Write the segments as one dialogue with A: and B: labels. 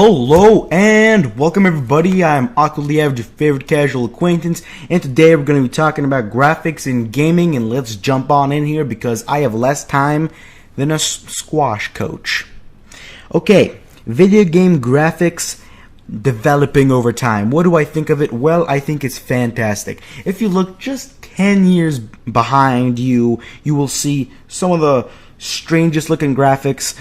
A: Hello and welcome everybody. I'm AwkwardlyAverage, your favorite casual acquaintance, and today we're going to be talking about graphics in gaming, and let's jump on in here because I have less time than a squash coach. Okay, video game graphics developing over time. What do I think of it? Well, I think it's fantastic. If you look just 10 years behind you, you will see some of the strangest looking graphics,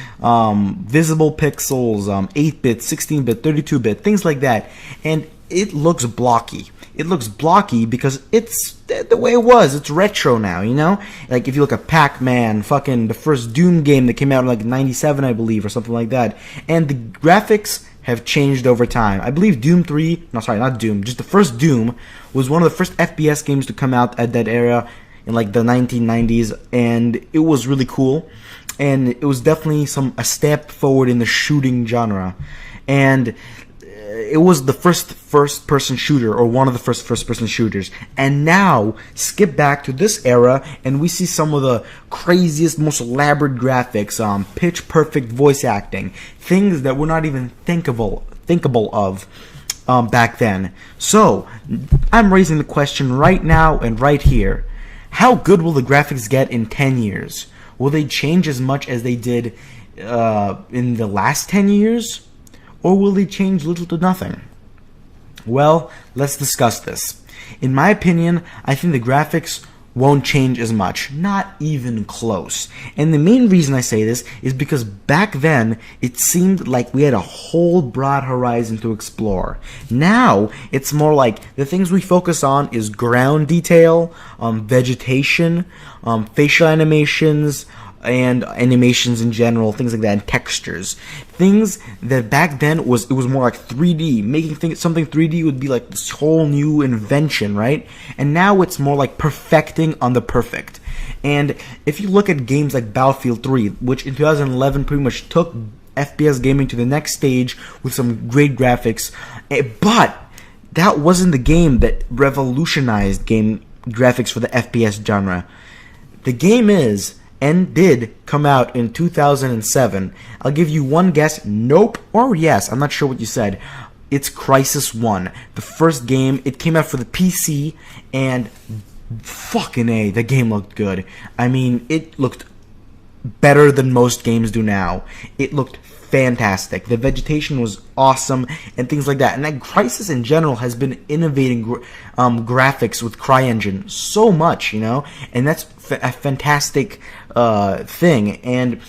A: visible pixels, 8-bit, 16-bit, 32-bit, things like that, and it looks blocky. It looks blocky because it's the way it was. It's retro now, you know? Like if you look at Pac-Man, fucking the first Doom game that came out in like 97, I believe, or something like that, and the graphics have changed over time. I believe Doom 3, no sorry, not Doom, just the first Doom was one of the first FPS games to come out at that era, in like the 1990s, and it was really cool, and it was definitely a step forward in the shooting genre, and it was the first person shooter, or one of the first person shooters. And now skip back to this era and we see some of the craziest, most elaborate graphics, pitch perfect voice acting, things that were not even thinkable of back then. So I'm raising the question right now and right here: how good will the graphics get in 10 years? Will they change as much as they did in the last 10 years? Or will they change little to nothing? Well, let's discuss this. In my opinion, I think the graphics won't change as much. Not even close. And the main reason I say this is because back then, it seemed like we had a whole broad horizon to explore. Now, it's more like the things we focus on is ground detail, vegetation, facial animations, and animations in general, things like that, and textures. Things that back then it was more like 3D. Making something 3D would be like this whole new invention, right? And now it's more like perfecting on the perfect. And if you look at games like Battlefield 3, which in 2011 pretty much took FPS gaming to the next stage with some great graphics, but that wasn't the game that revolutionized game graphics for the FPS genre. The game did come out in 2007. I'll give you one guess: nope or yes. I'm not sure what you said. It's Crysis 1. The first game. It came out for the PC, and fucking A, the game looked good. I mean, it looked better than most games do now. It looked fantastic. The vegetation was awesome and things like that. And that Crysis in general has been innovating graphics with CryEngine so much, you know, and that's a fantastic thing. And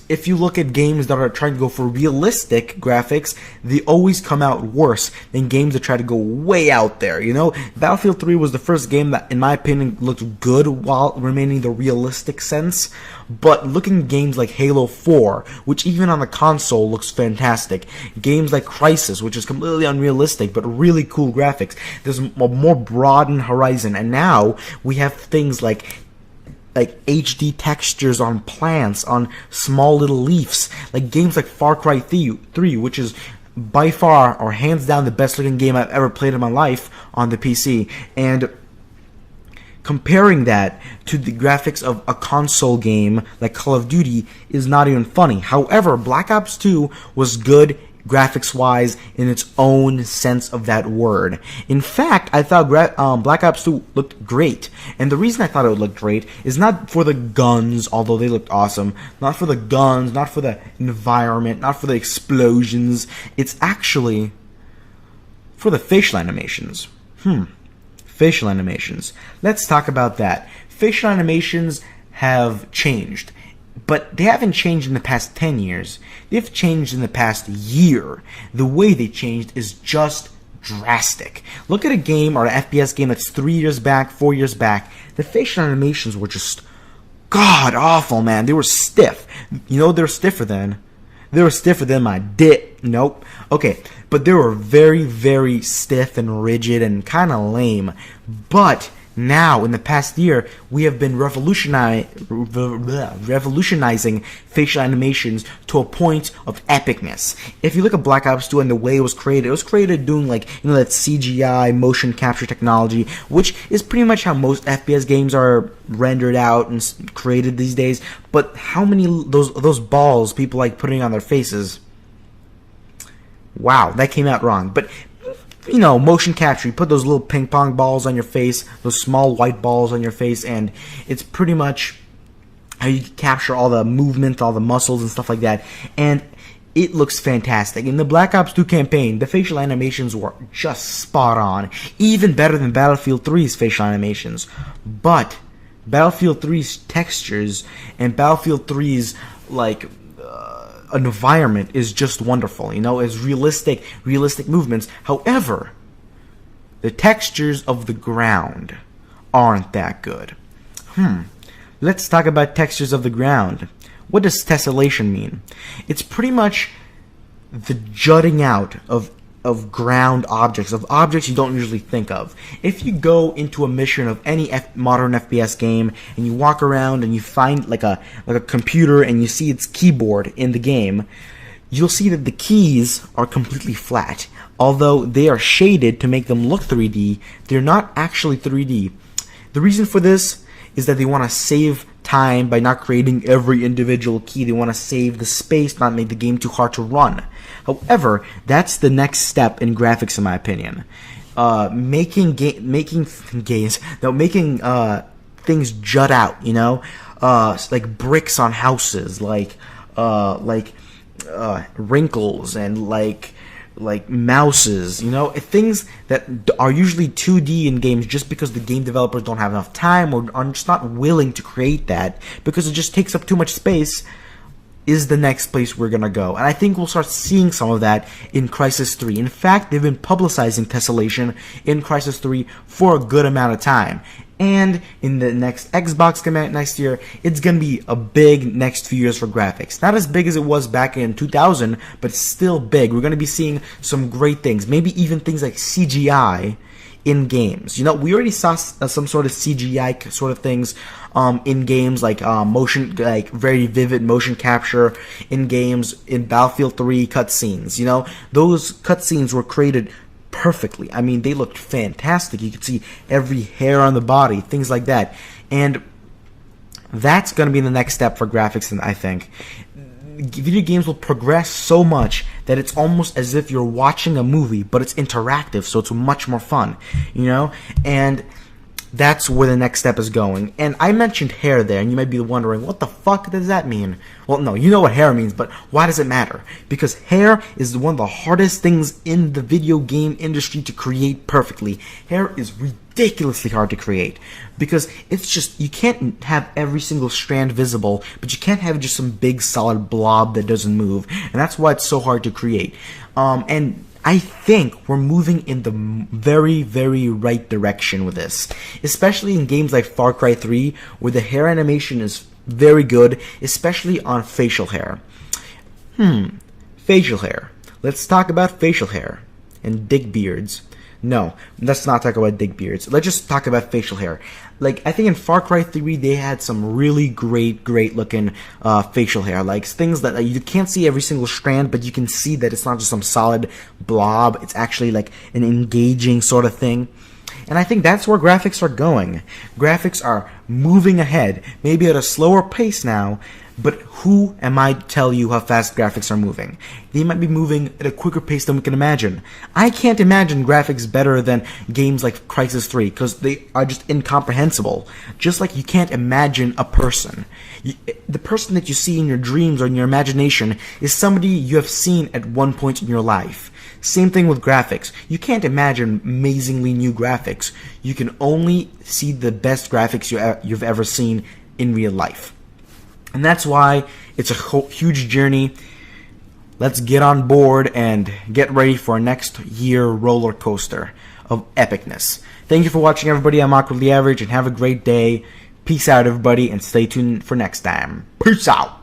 A: if you look at games that are trying to go for realistic graphics, they always come out worse than games that try to go way out there, you know? Battlefield 3 was the first game that, in my opinion, looked good while remaining the realistic sense. But looking at games like Halo 4, which even on the console looks fantastic, games like Crysis, which is completely unrealistic but really cool graphics, there's a more broadened horizon. And now we have things like HD textures on plants, on small little leaves, like games like Far Cry 3, which is by far or hands down the best looking game I've ever played in my life on the PC. And comparing that to the graphics of a console game like Call of Duty is not even funny. However, Black Ops 2 was good graphics-wise in its own sense of that word. In fact, I thought Black Ops 2 looked great. And the reason I thought it would look great is not for the guns, although they looked awesome, not for the guns, not for the environment, not for the explosions. It's actually for the facial animations. Facial animations. Let's talk about that. Facial animations have changed. But they haven't changed in the past 10 years. They've changed in the past year. The way they changed is just drastic. Look at a game or an FPS game that's 3 years back, 4 years back. The facial animations were just god awful, man. They were stiff. You know, they're stiffer than. They were stiffer than my dick. Nope. Okay, but they were very, very stiff and rigid and kind of lame. But now, in the past year, we have been revolutionizing facial animations to a point of epicness. If you look at Black Ops 2 and the way it was created doing, like, you know, that CGI motion capture technology, which is pretty much how most FPS games are rendered out and created these days. But how many those balls people like putting on their faces? Wow, that came out wrong. But, you know, motion capture, you put those little ping pong balls on your face, those small white balls on your face, and it's pretty much how you capture all the movement, all the muscles and stuff like that. And it looks fantastic. In the Black Ops 2 campaign, the facial animations were just spot on. Even better than Battlefield 3's facial animations. But Battlefield 3's textures and Battlefield 3's, like, an environment is just wonderful. You know, it's realistic movements. However, the textures of the ground aren't that good. Let's talk about textures of the ground. What does tessellation mean? It's pretty much the jutting out of ground objects, of objects you don't usually think of. If you go into a mission of any modern FPS game and you walk around and you find like a computer and you see its keyboard in the game, you'll see that the keys are completely flat. Although they are shaded to make them look 3D, they're not actually 3D. The reason for this is that they want to save time by not creating every individual key. They want to save the space, not make the game too hard to run. However, that's the next step in graphics, in my opinion. Making things jut out. You know, like bricks on houses, like wrinkles and like mouses, you know, things that are usually 2D in games just because the game developers don't have enough time or are just not willing to create that because it just takes up too much space, is the next place we're gonna go. And I think we'll start seeing some of that in Crysis 3. In fact, they've been publicizing tessellation in Crysis 3 for a good amount of time. And in the next Xbox come out next year, it's going to be a big next few years for graphics. Not as big as it was back in 2000, but still big. We're going to be seeing some great things. Maybe even things like CGI in games. You know, we already saw some sort of CGI sort of things in games like motion, like very vivid motion capture in games in Battlefield 3 cutscenes. You know, those cutscenes were created perfectly. I mean, they looked fantastic. You could see every hair on the body, things like that. And that's going to be the next step for graphics, and I think. Video games will progress so much that it's almost as if you're watching a movie, but it's interactive, so it's much more fun, you know? And that's where the next step is going. And I mentioned hair there, and you might be wondering, what the fuck does that mean? Well, no, you know what hair means, but why does it matter? Because hair is one of the hardest things in the video game industry to create perfectly. Hair is ridiculously hard to create because it's just, you can't have every single strand visible, but you can't have just some big solid blob that doesn't move, and that's why it's so hard to create. And I think we're moving in the very, very right direction with this, especially in games like Far Cry 3, where the hair animation is very good, especially on facial hair. Facial hair. Let's talk about facial hair and dick beards. No, let's not talk about dick beards. Let's just talk about facial hair. Like, I think in Far Cry 3, they had some really great looking facial hair. Like, things that you can't see every single strand, but you can see that it's not just some solid blob. It's actually like an engaging sort of thing. And I think that's where graphics are going. Graphics are moving ahead, maybe at a slower pace now, but who am I to tell you how fast graphics are moving? They might be moving at a quicker pace than we can imagine. I can't imagine graphics better than games like Crysis 3, because they are just incomprehensible. Just like you can't imagine a person. The person that you see in your dreams or in your imagination is somebody you have seen at one point in your life. Same thing with graphics. You can't imagine amazingly new graphics. You can only see the best graphics you've ever seen in real life. And that's why it's a huge journey. Let's get on board and get ready for our next year roller coaster of epicness. Thank you for watching, everybody. I'm Awkwardly Average, and have a great day. Peace out, everybody, and stay tuned for next time. Peace out.